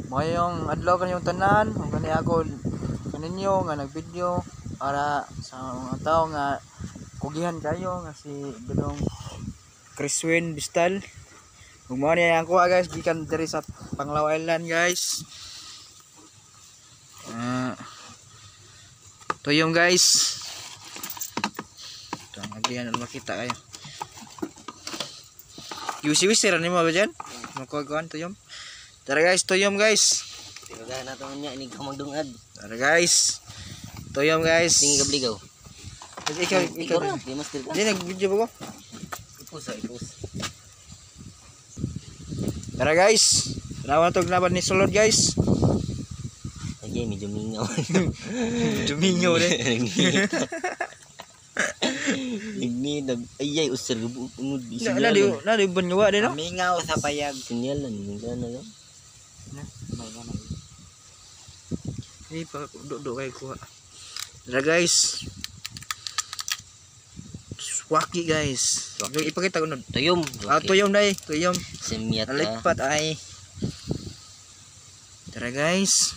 Mo yung adlaw kanyong tanan, ug kani ako kaninyo nga nagvideo para sa mga tao nga kugihan kayo nga si Gulong Criswin Bistal. Ug mao ni ang kuha guys gikan diri sa Panglao Island guys. Tuyong guys. Ito ang agihan na makita kayo. Wisi-wisi rin mo ba dyan? Magkuhan tuyom. Tara guys, tuyom guys. Tinugahan nato niya ini ka magdungad. Tara guys. Tuyom guys. Tingi kabligaw. Ikaw. Di master ka. Di nag-video ba ko? Ipus. Tara guys. Tanawan to gnaban ni sulod guys. Ay, medyo mingaw. Dumingaw rin. Igni ayay usir unod Na di ban gawa din no? mingaw sa payag sinyalan mingaw na lang. Pa do kay kuha. Tara guys. Waki guys. Ipakita ko no. Tuyom. Tuyom dai, tuyom. Semyat ka. Nalipat ay. Tara guys.